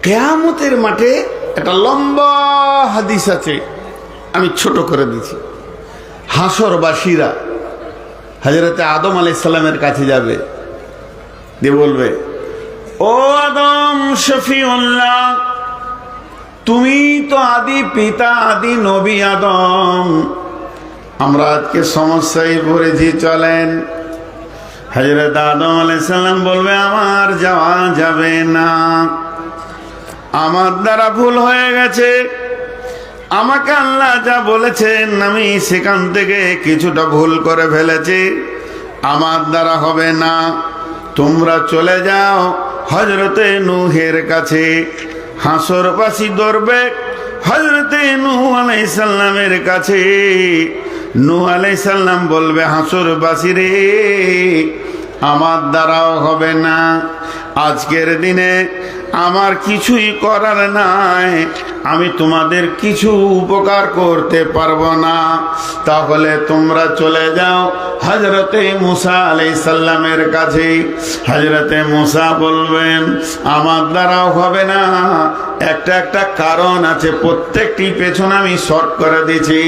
কিয়ামতের মাঠে একটা লম্বা হাদিস আছে, আমি ছোট করে দিচ্ছি। হাসরবাসীরা হযরতে আদম আলাইহিস সালামের কাছে যাবে, দিয়ে বলবে, ও আদম শফিউল্লাহ, তুমি তো আদি পিতা, আদি নবী আদম, আমরা আজকে সমস্যায় পড়েছি, চলেন। হযরত আদম আলাইহিস সালাম বলবে, আমার যাওয়া যাবে না, আমার দ্বারা ভুল হয়ে গেছে, আমাকে আল্লাহ যা বলেছেন আমি সেখান থেকে কিছুটা ভুল করে ফেলেছি, আমার দ্বারা হবে না, তোমরা চলে যাও হযরতে নূহের কাছে। হাসরবাসী দৌড়বে হযরতে নূহ আলাইহিস সালামের কাছে। নূহ আলাইহিস সালাম বলবে, হাসরবাসী রে, আমার দ্বারাও হবে না, আজকের দিনে আমার কিছুই করার নাই, আমি তোমাদের কিছু উপকার করতে পারবো না, তাহলে তোমরা চলে যাও হযরতে মূসা আলাইহিস সালামের কাছে। হযরতে মূসা বলবেন, আমার দ্বারাও হবে না, একটা কারণ আছে, প্রত্যেকটি পেছনে আমি শর্ট করে দিয়েছি,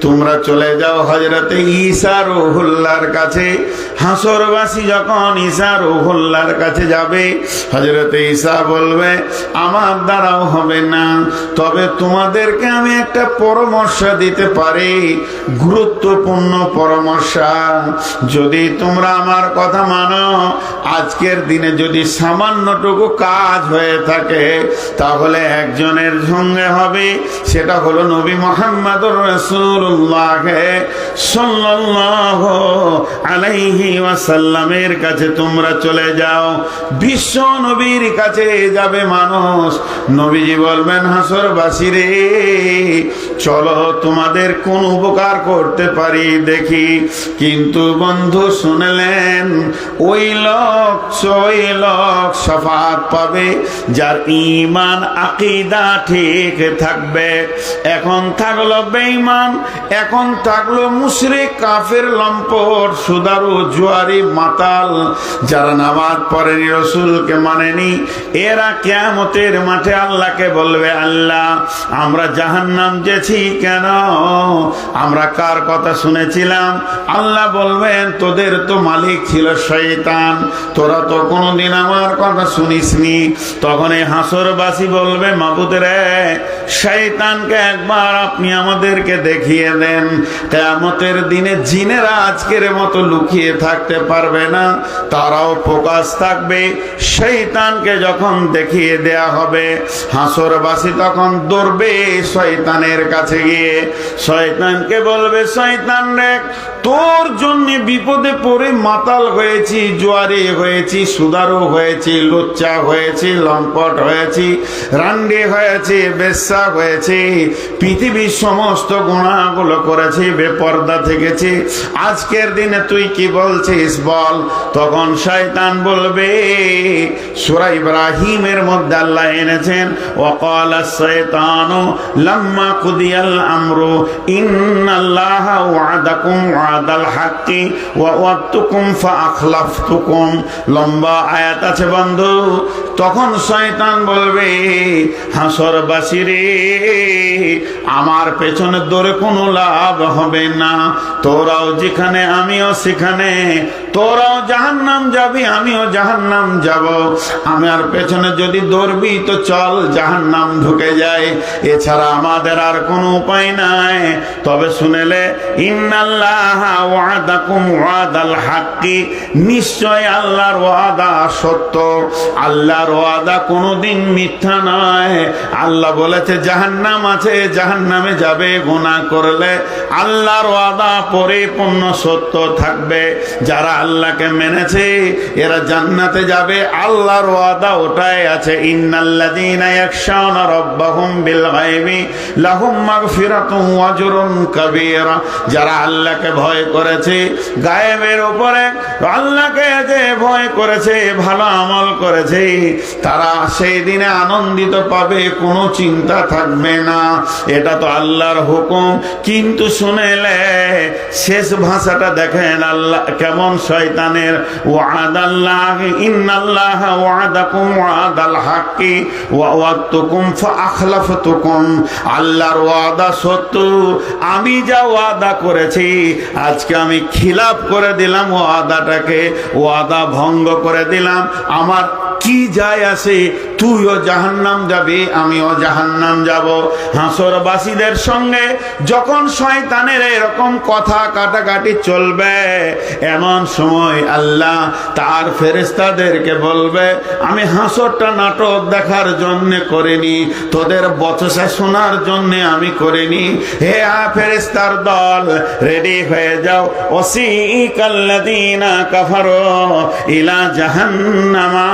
তোমরা চলে যাও হযরতে ঈসা রূহুল্লাহর কাছে। হাসরবাসী যখন ঈসা রূহুল্লাহর কাছে যাবে, হযরতে ঈসা বলবে, আমার দ্বারাও হবে না, তবে তোমাদেরকে আমি একটা পরামর্শ দিতে পারি, গুরুত্বপূর্ণ পরামর্শ। যদি তোমরা আমার কথা মানো, আজকের দিনে যদি সামান্যটুকু কাজ হয়ে থাকে, তাহলে একজনের সঙ্গে হবে, সেটা হলো নবী মুহাম্মদুর রাসূলুল্লাহ সাল্লাল্লাহু আলাইহি ওয়াসাল্লামের কাছে তোমরা চলে যাও। বিশ্ব নবীর কাছে যাবে মানুষ, নবীজি বলবেন, হাসরবাসী রে, চলো তোমাদের কোন উপকার করতে পারি দেখি। কিন্তু বন্ধু শুনলেন, ওই লোক শাফাত পাবে যার ঈমান আকীদা ঠিক থাকবে। এখন থাকলো বেঈমান, এখন থাকলো মুশরিক, কাফের, লম্পট, সুদারু, জুয়ারি, মাতাল, যারা নামাজ পড়েনি, রাসূলকে মানেনি, এরা কিয়ামতের মাঠে আল্লাহকে বলবে, আল্লাহ, আমরা জাহান্নাম যেছি কেন? আমরা কার কথা শুনেছিলাম? আল্লাহ বলবেন, তোদের তো মালিক ছিল শয়তান, তোরা তো কোনোদিন আমার কথা শুনিসনি। তখন এই হাসরবাসী বলবে, মাবুদ রে, শয়তানকে একবার আপনি আমাদেরকে দেখিয়ে দেন। কিয়ামতের দিনে জিনেরা আজকের মতো লুকিয়ে থাকতে পারবে না, তারাও প্রকাশ থাকবে। শয়তানকে যখন দেখিয়ে দেয়া হবে, হাসরবাসী তখন দৌড়বে শয়তানের কাছে গিয়ে শয়তানকে বলবে, শয়তান রে, তোর জন্য বিপদে পড়ে মাতাল হয়েছি, জুয়ারি হয়েছি, সুদারু হয়েছি, লুচ্চা হয়েছি, লম্পট হয়েছি, রান্ডি হয়েছি, বেশ্যা হয়েছি, পৃথিবীর সমস্ত গুনাহগুলো করেছি, বেপরদা থেকেছি, আজকের দিনে তুই কি বলছিস বল। তখন শয়তান বলবে, সূরা ইব্রাহিমের মধ্যে আল্লাহ এনেছেন, ওয়াকালা শাইতানু লাম্মা কুদিয়াল আমরু ইন্নাল্লাহা ওয়াদাকুম ওয়াদাল হাক্কি ওয়া ওয়াদতুকুম ফাআখলাফতুকুম। লম্বা আয়াত আছে বন্ধু। তখন শয়তান বলবে, হাসরবাসী রে, আমার পেছনে দৌড়ে কোনো লাভ হবে না, তোরাও যেখানে আমিও সেখানে, তোরাও জাহান্নাম যাবি আমিও জাহান্নাম যাব, আমার পেছনে যদি দৌড়বি তো চল জাহান্নাম ঢুকে যায়, এছাড়া আমাদের আর কোনো উপায় নাই। তবে শুনেলে, ইন্নাল্লাহা ওয়াদাকুম ওয়াদাল হাক্কি, নিশ্চয় আল্লাহর ওয়াদা সত্য, আল্লাহর ওয়াদা কোনোদিন মিথ্যা নয়। আল্লাহ বলেছে জাহান্নাম আছে, জাহান্নামে যাবে, গুনাহ করলে আল্লাহর ওয়াদা পরিপূর্ণ সত্য থাকবে। যারা আল্লাহকে মেনেছে এরা জান্নাতে যাবে, আল্লাহর ওয়াদা ওটাই আছে, ইন্নাল্লাযীনা ইয়াখশাউনা রাব্বাহুম বিল গায়বি লাহুম মাগফিরাতুন ওয়া আজরুন কাবীরা। যারা আল্লাহকে ভয় করেছে, গায়েবের উপরে আল্লাহকে যে ভয় করেছে, ভালো আমল করেছে, তারা সেই দিনে আনন্দিত পাবে, কোনো চিন্তা থাকবে না। এটা তো আল্লাহর হুকুম। কিন্তু শুনেলে শেষ ভাষাটা দেখেন আল্লাহ কেমন শয়তানের। ওয়াদাল্লাহ ইন্নাল্লাহা ওয়াদাকুম ওয়াদাল হাক্কি ওয়া ওয়াদতুকুম ফাআখলাফতুকুম, আল্লাহর ওয়াদা সত্য, আমি যা ওয়াদা করেছি আজকে আমি খিলাফ করে দিলাম ওয়াদাটাকে, ওয়াদা ভঙ্গ করে দিলাম। আমার কি যায় আসে, তুইও জাহান্নাম যাবি আমিও জাহান্নাম যাব। হাসরবাসীদের সঙ্গে যখন শয়তানের এরকম কথা কাটাকাটি চলবে, এমন সময় আল্লাহ তার ফেরেশতাদেরকে বলবে, আমি হাসরটা নাটক দেখার জন্য করিনি, তোদের বচসা শোনার জন্য আমি করিনি। হে ফেরেশতার দল, রেডি হয়ে যাও। ওয়াসিকাল্লাযীনা কাফারু ইলা জাহান্নামা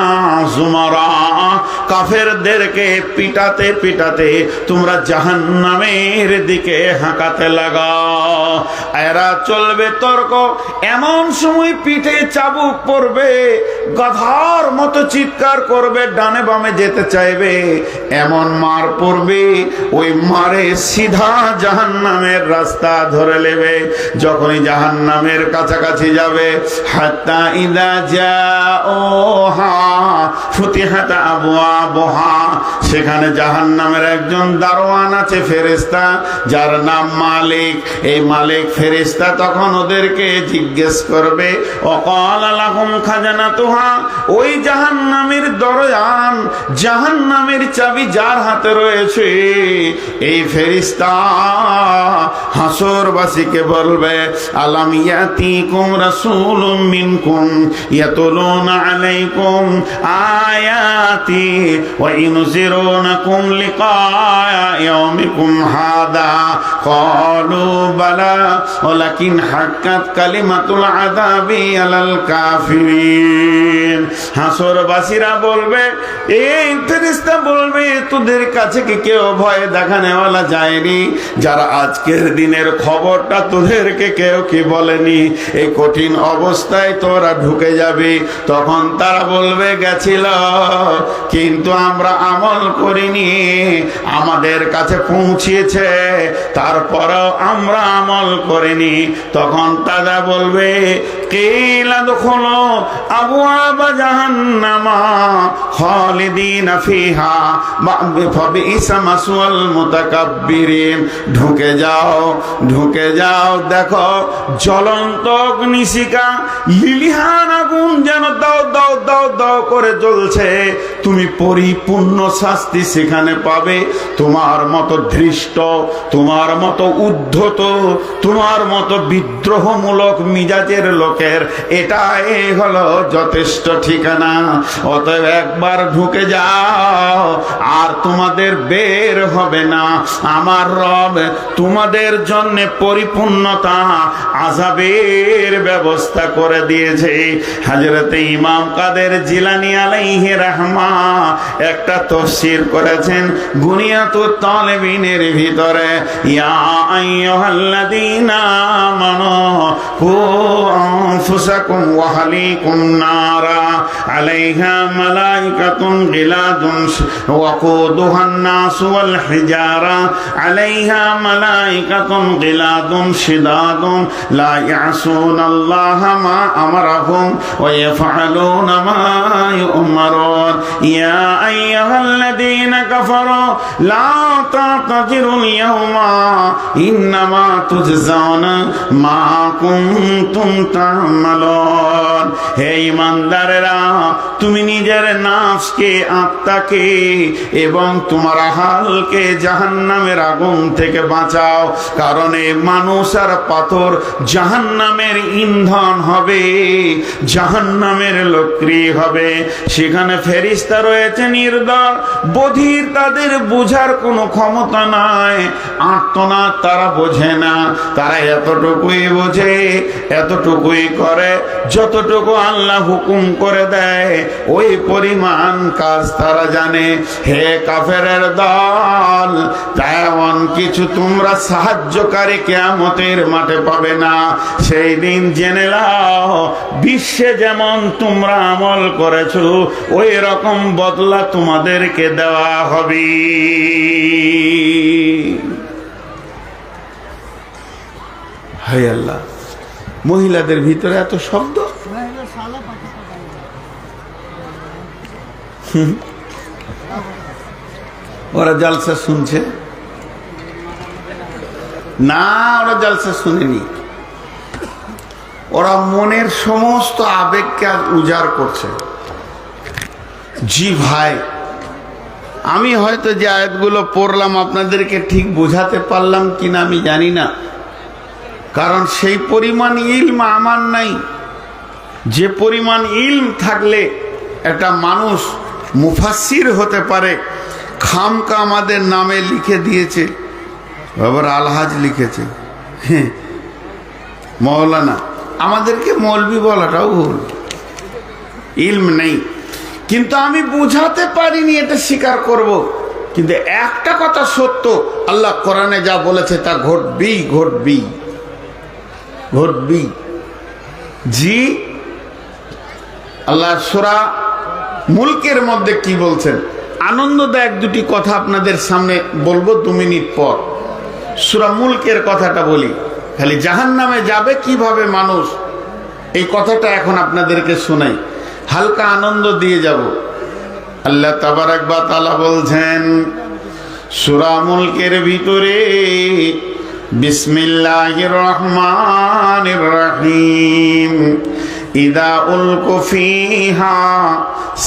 যুমারা, কাফেরদেরকে পিটাতে পিটাতে তোমরা জাহান্নামের দিকে হাঁকাতে লাগাও। এরা চলবে তর্ক, এমন সময় পিঠে চাবুক পড়বে, গাধার মতো চিৎকার করবে, ডানে বামে যেতে চাইবে, এমন মার পড়বে, ওই মারে সিধা জাহান্নামের রাস্তা ধরে নেবে। যখনই জাহান্নামের কাছাকাছি যাবে, হাত্তা ইদা জাওহা ফুতিহাত আবওয়াবুহা, সেখানে জাহান্নামের একজন দারোয়ান আছে ফেরেশতা, যার নাম মালিক। এই মালিক ফেরেশতা তখন ওদেরকে জিজ্ঞেস করবে, ওয়াকালা লাহুম খাজানাতুহা, ওই জাহান্নামের দরজান, জাহান্নামের চাবি যার হাতে রয়েছে, এই ফেরেশতা হাসরবাসীকে বলবে, আলাম ইয়াতিকুম রাসূলুম মিনকুম ইয়াতুলুনা আলাইকুম আয়াতি ওয়া ইনজিরুনাকুম লিকা ইয়াউমিকুম হাদা, ক্বালু বালা ওয়ালাকিন হাক্কাত কালিমাতুল আযাবি আলাল কাফিরিন। হাসরবাসীরা বলবে, এই ফেরেশতা বলবে, তোদের কাছে কি কেউ ভয় দেখানেওয়ালা যায়নি, যারা আজকের দিনের খবরটা তোদেরকে কেউ কি বলেনি? এই কঠিন অবস্থায় তোরা ঢুকে যাবি। তখন তারা বলবে, গেছিল কিন্তু আমরা আমল করিনি, আমাদের কাছে পৌঁছিয়েছে তারপরেও আমরা আমল করিনি। তখন তারা বলবে, কিলা দুখুলু আবওয়াবা জাহান্নামা খালিদিনা ফিহা ফাবিইসা মাসওয়াল মুতাকাব্বিরিন, ঢুকে যাও, ঢুকে যাও, দেখো জ্বলন্ত অগ্নিশিখা, লিলিহান আগুন যেন দাও দাও দাও দাও করে জ্বলছে, তুমি পরিপূর্ণ শাস্তি সেখানে পাবে। তোমার মতো ধৃষ্ট, তোমার মতো উদ্ধত, তোমার মতো বিদ্রোহমূলক মিজাজের লোকের এটাই হলো যথেষ্ট ঠিকানা। অতএব একবার ঢুকে যাও, আর তোমাদের বের হবে না। আমার রব তোমাদের জন্য পরিপূর্ণতা আযাবের ব্যবস্থা করে দিয়েছে। হযরত ইমাম কাদের জিলানী আলাইহি রাহমা একটা তাফসীর করেছেন গুনিয়াতুত তালিবিনের ভিতরে, ইয়া আইয়ুহাল্লাযীনা আমানু কু আনফুসাকুম ওয়া আহলিকুম নারা আলাইহা মালাইকাতুন গিলাদুন ওয়াকুদুহান নাস ওয়াল হিজারা আলাইহা মালাইকাতুন গিলাদুন শিদাদুন লা ইয়াসুনাল্লাহা মা আমারাহুম ওয়া ইয়াফআলুনা মা ইউমারুন। ইয়া আইয়ুহাল্লাযীনা কাফারু লা তা'তাযিরুল ইয়াওমা ইন্নামা তুজজাউনা মা কুনতুম তা'মালুন। হে ঈমানদারেরা, তুমি নিজের নাফসকে, আত্মাকে এবং তোমার হালকে জাহান্নামের আগুন থেকে বাঁচাও, কারণ এই মানুষ আর পাথর জাহান্নামের ইন্ধন হবে, জাহান্নামের লক্ষ্মী হবে। সেখানে ফেরেশতা রয়েছে নির্দয়, বধির, তাদের বোঝার কোনো ক্ষমতা নাই, আত্মনাদ তারা বোঝে না, তারা এতটুকুই বোঝে, এতটুকুই করে যতটুকু আল্লাহ হুকুম করে দেয়, ওই পরিমাণ কাজ তারা জানে। হে কাফেরের দল, তেমন কিছু তোমরা সাহায্যকারী কিয়ামতের মাঠে পাবে না। সেই দিন জেনে নাও, বিশ্বে যেমন তোমরা আমল করেছো ওই রকম বদলা তোমাদেরকে দেওয়া হবে। হায় আল্লাহ, মহিলাদের ভিতরে এত শব্দ। ওরা জালসা শুনছে না, ওরা জালসা শুনেনি, ওরা মনের সমস্ত আবেগকে উজাড় করছে। জি ভাই, আমি হয়তো যে আয়াতগুলো পড়লাম আপনাদেরকে ঠিক বোঝাতে পারলাম কিনা আমি জানি না, কারণ সেই পরিমাণ ইলম আমার নাই। যে পরিমাণ ইলম থাকলে একটা মানুষ মুফাসসির হতে পারে, খামকা আমাদের নামে লিখে দিয়েছে, আবার আলহাজ লিখেছে, হ্যাঁ মৌলানা, আমাদেরকে মৌলবি বলাটাও ভুল, ইলম নেই। কিন্তু আমি বুঝাতে পারিনি, এটা স্বীকার করব। কিন্তু একটা কথা সত্য, আল্লাহ কোরআনে যা বলেছে তা ঘটবেই ঘটবেই ঘটবেই। জি, আল্লাহ সূরা মুলকের মধ্যে কি বলছেন, আনন্দদায়ক দুটি কথা আপনাদের সামনে বলবো 2 মিনিট পর। সূরা মুলকের কথাটা বলি, খালি জাহান্নামে যাবে কিভাবে মানুষ, এই কথাটা এখন আপনাদেরকে শোনাই, হালকা আনন্দ দিয়ে যাব। আল্লাহ তাবারাক ওয়া তাআলা বলছেন সূরা মুলকের ভিতরে, বিসমিল্লাহির রহমানির রহিম, ইদা উলকু ফিহা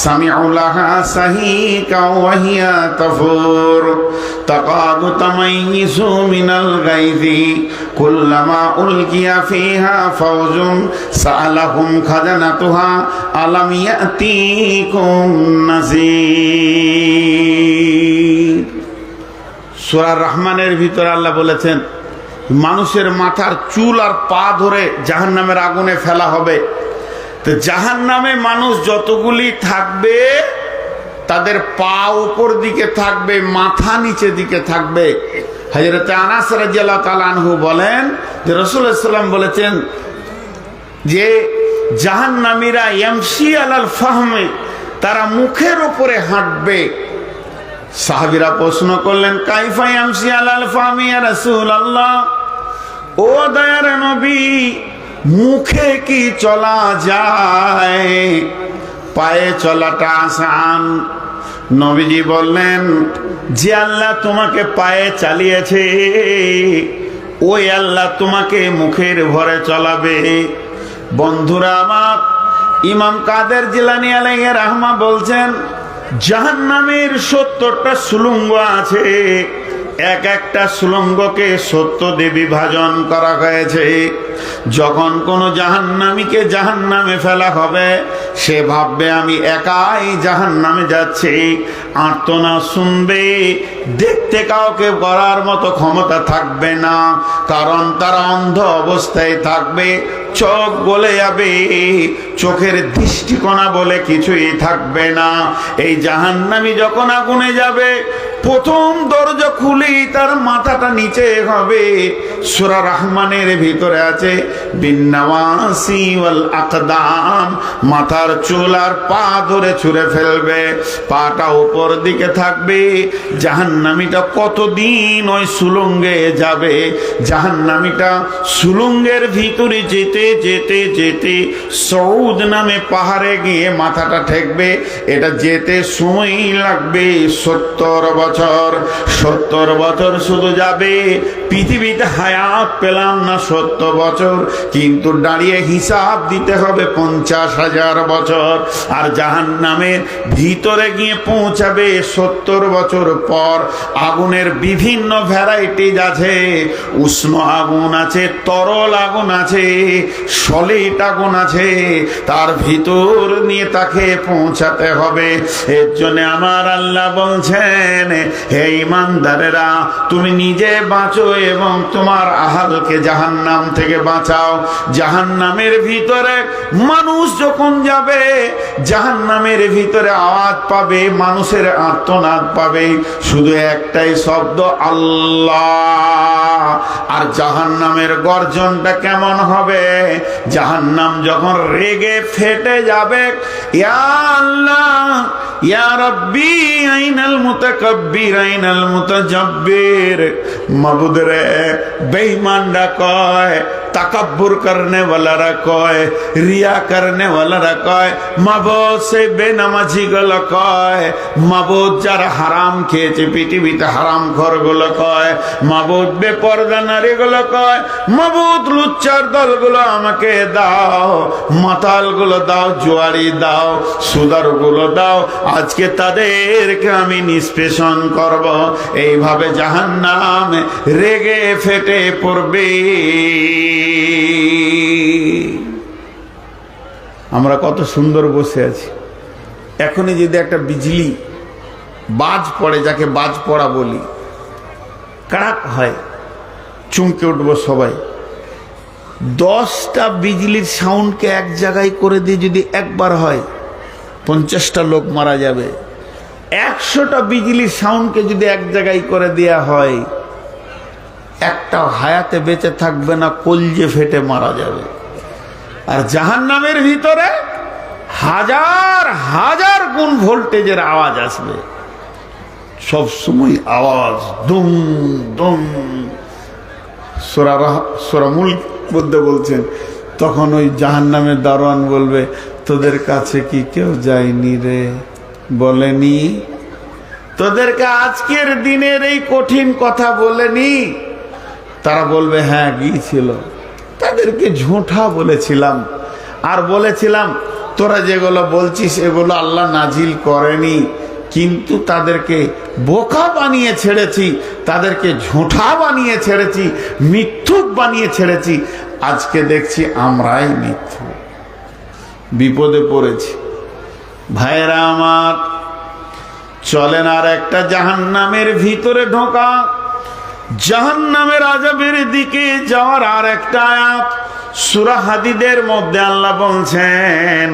সামিউ লাহা সাহিকা ওয়া হিয়া তাফুর তাকাদু তামাইয়িজু মিনাল গায়জি কুল্লামা উলকিয়া ফিহা ফাওজুন সাআলাহুম খাজানাতুহা আলাম ইয়াতিকুম নাযীর। সূরা রহমানের ভিতরে আল্লাহ বলেছেন মানুষের মাথার চুল আর পা ধরে জাহান্নামের আগুনে ফেলা হবে। তো জাহান্নামে মানুষ যতগুলি থাকবে তাদের পা উপর দিকে থাকবে, মাথা নিচে দিকে থাকবে। হযরত আনাস রাদিয়াল্লাহু তাআলা আনহু বলেন যে রাসূলুল্লাহ সাল্লাল্লাহু আলাইহি ওয়াসাল্লাম বলেছেন যে জাহান্নামীরা ইয়ামশি আলাল ফাহমে, তারা মুখের উপরে হাঁটবে। সাহাবীরা প্রশ্ন করলেন, কাইফা ইয়ামশি আলাল ফাহমি ইয়া রাসূলুল্লাহ, ও দয়ার নবী, মুখে কি চলা যায়, পায়ে চলাটা আসান? নবীজি বললেন, যে আল্লাহ তোমাকে পায়ে চালিয়েছে ওই আল্লাহ তোমাকে মুখের ভরে চলাবে। বন্ধুরা আমার, ইমাম কাদের জিলানী আলাইহি রাহমা বলছেন জাহান্নামের 70টা সুলঙ্গ আছে, এক একটা সুলঙ্গকে 70 দিয়ে বিভাজন করা হয়েছে। যখন কোনো জাহান্নামীকে জাহান্নামে ফেলা হবে, সে ভাববে আমি একাই জাহান্নামে যাচ্ছি, আর্তনা শুনবে, দেখতে কাউকে করার মতো ক্ষমতা থাকবে না, কারণ তারা অন্ধ অবস্থায় থাকবে, চোখ গলে যাবে, চোখের দৃষ্টিকোণা বলে কিছুই থাকবে না। এই জাহান্নামী যখন আগুনে যাবে, প্রথম দরজা খুলেই তার মাথাটা নিচে হবে। সূরা রহমানের ভিতরে আছে বিন্নাওয়াসি ওয়াল আকদাম, মাথার চুল আর পা ধরে ছুঁড়ে ফেলবে, পাটা উপর দিকে থাকবে। জাহান্নামীটা কতদিন ওই সুলঙ্গে যাবে? জাহান্নামীটা সুলঙ্গের ভিতরে যেতে যেতে যেতে সৌদ নামে পাহাড়ে গিয়ে মাথাটা ঠেকবে। এটা যেতে সময় লাগবে 70 বছর। 70 বছর শুধু যাবে, পৃথিবীতে হায়াত পেলাম না 70 বছর, কিন্তু দাঁড়িয়ে হিসাব দিতে হবে 50,000 বছর। আর জাহান্নামের ভিতরে গিয়ে পৌঁছাবে 70 বছর পর। আগুনের বিভিন্ন ভ্যারাইটিজ আছে, উষ্ণ আগুন আছে, তরল আগুন আছে, সলিড আগুন আছে, তার ভিতর নিয়ে তাকে পৌঁছাতে হবে। এর জন্য আমার আল্লাহ বলছেন, হে ঈমানদারেরা, তুমি নিজে বাঁচো এবং তোমার আহালকে জাহান্নাম থেকে বাঁচাও। জাহান্নামের ভিতরে মানুষ যখন যাবে, জাহান্নামের ভিতরে আওয়াজ পাবে, মানুষের আর্তনাদ পাবে, শুধু একটাই শব্দ, আল্লাহ। আর জাহান্নামের গর্জনটা কেমন হবে? জাহান্নাম যখন রেগে ফেটে যাবে, ইয়া আল্লাহ, ইয়া রাব্বি, আইনাল মুতাকাব্বির, আইনাল মুতাজাব্বির। মাবুদ রে, বেঈমানরা কয় তাকাব্বুর করনে ওয়ালারা কয়, রিয়া করনে ওয়ালারা কয়, মাবুদ সে বেনামাজি গুলো কয়, মাবুদ যারা হারাম খেয়েছে পৃথিবীতে হারাম খোর গুলো কয়, মাবুদ বেপরদা নারী গুলো কয়, মাবুদ লুচ্চার দলগুলো আমাকে দাও, মাতাল গুলো দাও, জুয়ারি দাও, সুদার গুলো দাও, আজকে তাদেরকে আমি নিষ্পেষণ করব। এইভাবে জাহান্নাম রেগে ফেটে পড়বে। আমরা কত সুন্দর বসে আছি, এখনই যদি একটা বিজলি বাজ পড়ে, যাকে বাজ পড়া বলি, কাড়াক হয়, চমকে উঠবো সবাই। 10টা বিজলির সাউন্ডকে এক জায়গায় করে দিয়ে যদি একবার হয় 50টা লোক মারা যাবে। 100টা বিজলির সাউন্ডকে যদি এক জায়গায় করে দেয়া হয়, একটা হায়াতে বেঁচে থাকবে না, কলজে ফেটে মারা যাবে। আর জাহান্নামের ভিতরে হাজার হাজার গুণ ভোল্টেজের আওয়াজ আসবে, সব সময় আওয়াজ, দুম দুম। সূরা মুলক মধ্যে বলছেন, তখন ওই জাহান্নামের দারোয়ান বলবে, তোদের কাছে কি কেউ যায়নি রে? বলেনি? তোদেরকে আজকের দিনের এই কঠিন কথা বলেনি? তারা বলবে, হ্যাঁ গিয়েছিল। তাদেরকে ঝুঁঠা বলেছিলাম, আর বলেছিলাম তোরা যেগুলো বলছিস এগুলো আল্লাহ নাজিল করেনি, কিন্তু তাদেরকে বোকা বানিয়ে ছেড়েছি, তাদেরকে ঝুঁঠা বানিয়ে ছেড়েছি, মিথ্যুক বানিয়ে ছেড়েছি। আজকে দেখছি আমরাই মিথ্যু, বিপদে পড়েছি। ভাইরা আমার, চলেন আর একটা জাহান্নামের ভিতরে ঢোকা, জাহান্নামের আযাবের দিকে যাওয়ার আর একটা আয়াত সূরা হাদীদের মধ্যে আল্লাহ বলছেন,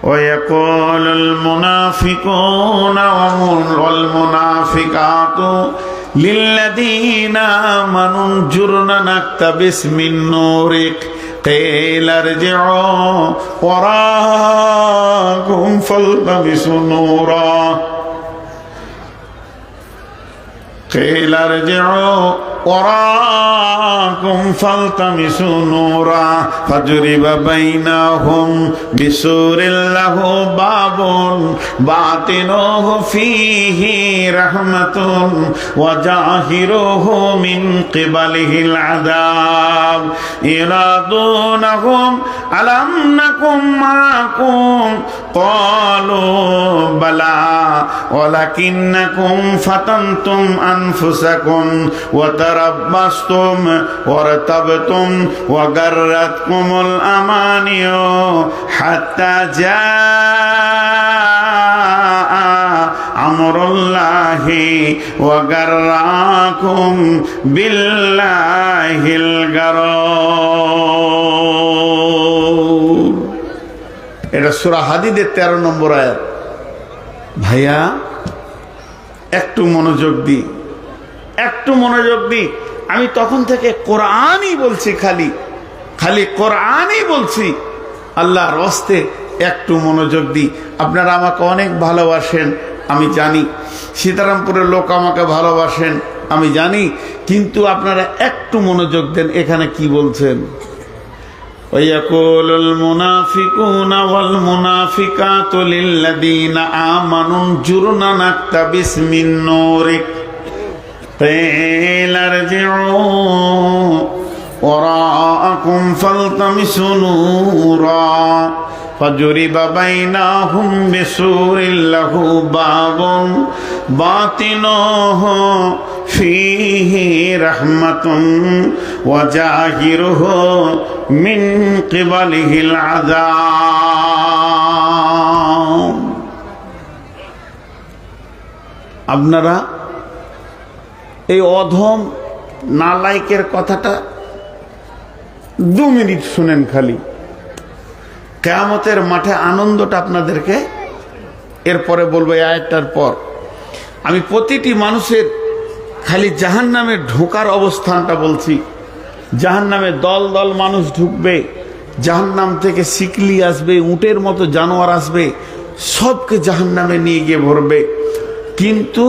وَيَقُولُ الْمُنَافِقُونَ وَالْمُنَافِقَاتُ لِلَّذِينَ آمَنُوا انظُرْنَا نَقْتَبِسْ مِن نُّورِكَ قِيلَ ارْجِعُوا وَرَاءَكُمْ فَالْتَمِسُوا نُورًا قِيلَ ارْجِعُوا وَرَاءَكُمْ فَالْتَمِسُوا نُورًا فَضُرِبَ بَيْنَهُمْ بِسُورٍ لَهُ بَابٌ بَاطِنُهُ فِيهِ رَحْمَةٌ وَظَاهِرُهُ مِنْ قِبَلِهِ الْعَذَابُ يُنَادُونَهُمْ أَلَمْ نَكُنْ مَعَكُمْ قَالُوا بَلَى وَلَكِنَّكُمْ فَتَنْتُمْ أَنفُسَكُمْ وتربصتم وارتبتم وغرتكم الأماني حتى جاء أمر الله وغركم بالله الغرور। এটা সূরা হাদীদের 13 নম্বর আয়াত। ভাইয়া একটু মনোযোগ দি, একটু মনোযোগ দি। আমি তখন থেকে কোরআনই বলছি, খালি কোরআনই বলছি। আল্লাহর রাস্তে একটু মনোযোগ দি। আপনারা আমাকে অনেক ভালোবাসেন আমি জানি, সীতারামপুরের লোক আমাকে ভালোবাসেন আমি জানি, কিন্তু আপনারা একটু মনোযোগ দেন এখানে কি বলছেন। وَيَقُولُ الْمُنَافِقُونَ وَالْمُنَافِقَاتُ لِلَّذِينَ آمَنُوا انظُرْنَا نَقْتَبِسْ مِن نُّورِكَ قِيلَ ارْجِعُوا وَرَاءَكُمْ فَالْتَمِسُوا نُورًا فَضُرِبَ بَيْنَهُمْ بِسُورٍ لَهُ بَابٌ بَاطِنُهُ فِيهِ رَحْمَةٌ وَظَاهِرُهُ مِنْ قِبَلِهِ الْعَذَابُ। আপনারা এই অধম নালায়েকের কথাটা 2 মিনিট শুনেন খালি। কিয়ামতের মাঠে আনন্দটা আপনাদেরকে এরপরে বলবো। এই আয়াতটার পর আমি প্রতিটি মানুষের খালি জাহান্নামে ঢোকার অবস্থানটা বলছি। জাহান্নামে দল দল মানুষ ঢুকবে, জাহান্নাম থেকে শিকলি আসবে, উটের মতো জানোয়ার আসবে, সবকে জাহান্নামে নিয়ে গিয়ে ভরবে। কিন্তু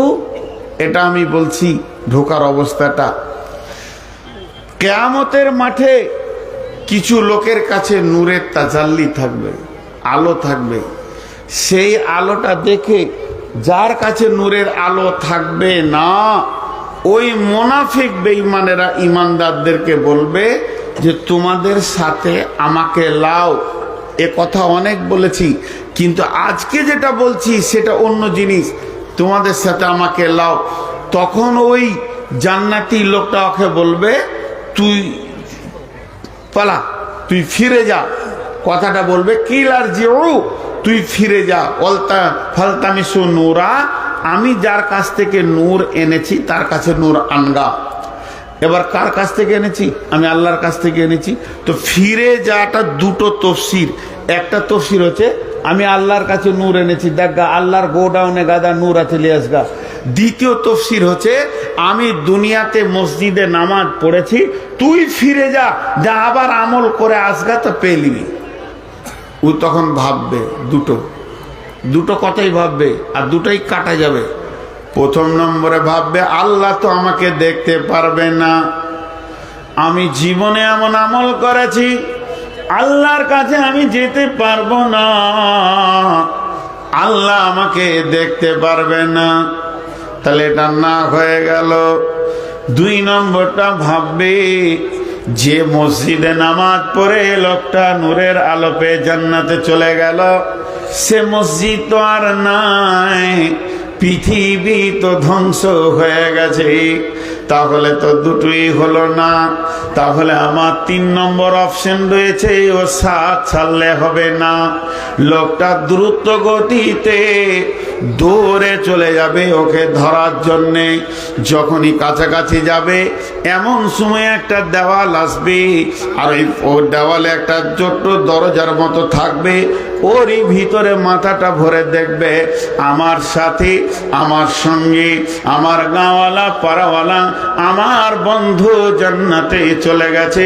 এটা আমি বলছি ঢোকার অবস্থাটা। কিয়ামতের মাঠে কিছু লোকের কাছে নূরের তাজাল্লি থাকবে, আলো থাকবে। সেই আলোটা দেখে যার কাছে নূরের আলো থাকবে না, ওই মুনাফিক বেঈমানেরা ইমানদারদেরকে বলবে যে তোমাদের সাথে আমাকে লাও। এ কথা অনেক বলেছি, কিন্তু আজকে যেটা বলছি সেটা অন্য জিনিস। তোমাদের সাথে আমাকে লাও। তখন ওই জান্নাতি লোকটা ওকে বলবে তুই পালা, তুই ফিরে যা। কথাটা বলবে কিলার জিউ, তুই ফিরে যা। অলতা ফালতামিসু নূরা, আমি যার কাছ থেকে নূর এনেছি তার কাছে নূর আনগা। এবার কার কাছ থেকে এনেছি? আমি আল্লাহর কাছ থেকে এনেছি। তো ফিরে যাটা দুটো তফসির। একটা তফসির হচ্ছে আমি আল্লাহর কাছে নূর এনেছি, দেখগা আল্লাহর গোডাউনে গাদা নূর আছে লিয়াসগা। দ্বিতীয় তফসির হচ্ছে আমি দুনিয়াতে মসজিদে নামাজ পড়েছি, তুই ফিরে যা, যা আবার আমল করে আসগা তো পেয়ে নিবি। ও তখন ভাববে দুটো কথাই ভাববে, আর দুটোই কাটা যাবে। প্রথম নম্বরে ভাববে আল্লাহ তো আমাকে দেখতে পারবে না, আমি জীবনে এমন আমল করেছি আল্লাহর কাছে আমি যেতে পারবো না, আল্লাহ আমাকে দেখতে পারবে না। তাহলে এটা না হয়ে গেল। দুই নম্বরটা ভাববে যে মসজিদে নামাজ পড়ে লোকটা নূরের আলো পেয়ে জান্নাতে চলে গেল, সে মসজিদ তো আর নাই, পৃথিবী তো ধ্বংস হয়ে গেছে। তাহলে তো দুটোই হলো না। তাহলে আমার 3 নম্বর অপশন রয়েছে, ও সাথ ছাড়লে হবে না। লোকটা দ্রুত গতিতে দৌড়ে চলে যাবে ওকে ধরার জন্যে। যখনই কাছাকাছি যাবে এমন সময় একটা দেওয়াল আসবে, আর ওই দেওয়ালে একটা ছোট্ট দরজার মতো থাকবে, ওরই ভিতরে মাথাটা ভরে দেখবে আমার সাথে, আমার সঙ্গে, আমার গাঁওয়ালা পাড়াওয়ালা, আমার বন্ধু জান্নাতে চলে গেছে,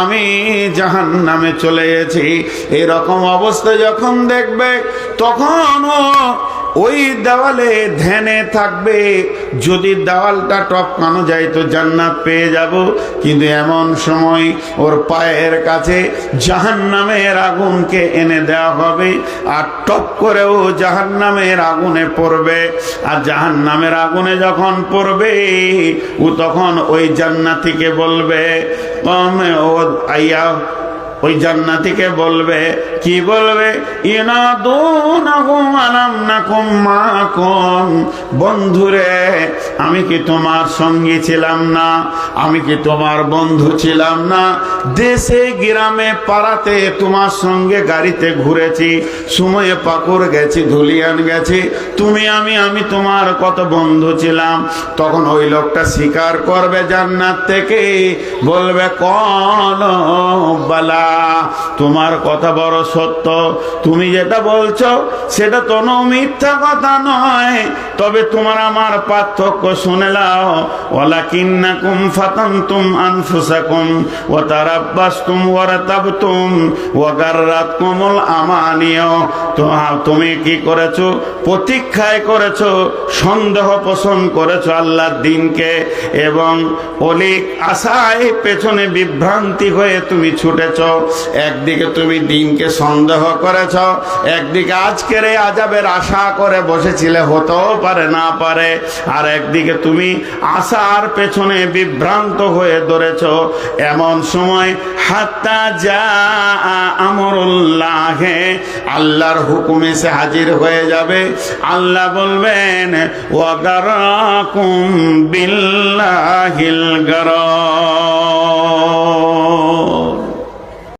আমি জাহান্নামে চলে গেছি। এরকম অবস্থা যখন দেখবে তখন ওই দেওয়ালে ধ্যানে থাকবে, যদি দেওয়ালটা টপকানো যায় তো জান্নাত পেয়ে যাব। কিন্তু এমন সময় ওর পায়ের কাছে জাহান্নামের আগুনকে এনে দেওয়া হবে, আর টপ করে ও জাহান্নামের আগুনে পড়বে। আর জাহান্নামের আগুনে যখন পড়বে ও তখন ওই জান্নাতীকে বলবে, ও আইয়া, ওই জান্নাতীকে বলবে, কি বলবে? বন্ধুরে, আমি কি তোমার সঙ্গী ছিলাম না? আমি কি তোমার বন্ধু ছিলাম না? দেশে গ্রামে পাড়াতে তোমার সঙ্গে গাড়িতে ঘুরেছি, সময়ে পাকুর গেছি, ধুলিয়ান গেছি, তুমি আমি তোমার কত বন্ধু ছিলাম। তখন ওই লোকটা স্বীকার করবে জান্নাত থেকে, বলবে কোন বালা, তোমার কথা বড় সত্য, তুমি যেটা বলছো সেটা তো মিথ্যা কথা নয়। তবে তোমার আমার পার্থক্য শুনে নাও, ওয়ালাকিন্নাকুম ফাতানতুম আনফুসাকুম ওয়া তারাব্বাসতুম ওয়া রাতাবতুম ওয়া গাররাতকুমুল আমানিয়া। তুমি কি করেছো? প্রতীক্ষায় করেছো, সন্দেহ পোষণ করেছো আল্লাহর দিনকে, এবং অলিক আশায় পেছনে বিভ্রান্তি হয়ে তুমি ছুটেছো। একদিকে তুমি দিনকে সন্দেহ করেছ, একদিকে আজকের এই আযাবের আশা করে বসেছিলে, হতেও পারে না পারে, আর একদিকে তুমি আশার পেছনে বিভ্রান্ত হয়ে ধরেছ। এমন সময় হাত্তা যা আমরুল্লাহ, আল্লাহর হুকুম এসে হাজির হয়ে যাবে। আল্লাহ বলবেন ওয়াগারাকুম বিল্লাহিল গারার,